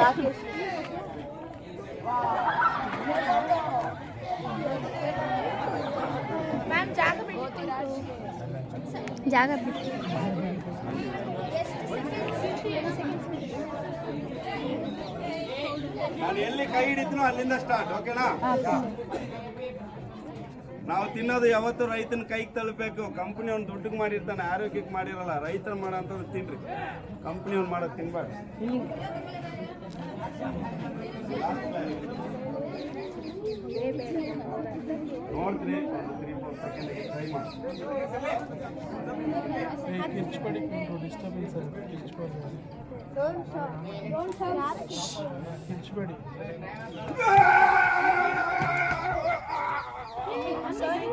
Rakesh ma'am ಜಾಗ ಬಿಡ್ತೀರಾ ಜಾಗ ಬಿಟ್ಟು ನಾನು ಎಲ್ಲಿ ಕೈ ಹಿಡಿದ್ನೋ ಅಲ್ಲಿಂದ ಸ್ಟಾರ್ಟ್ ಓಕೆನಾ ನಾವು ತಿನ್ನೋದು ಯಾವತ್ತು ರೈತನ ಕೈಗೆ ತಲುಪಬೇಕು ಕಂಪ್ನಿ ಅವ್ನು ದುಡ್ಡಿಗೆ ಮಾಡಿರ್ತಾನೆ ಆರೋಗ್ಯಕ್ಕೆ ಮಾಡಿರಲ್ಲ ರೈತರ ಮಾಡೋಂಥದ್ದು ತಿನ್ರಿ ಕಂಪ್ನಿ ಅವ್ನು ಮಾಡೋದು ತಿನ್ಬಾರ್ದು ನೋಡ್ತೀನಿ 3-4 ಸೆಕೆಂಡ್ ಟ್ರೈ ಮಾಡಿ Sorry.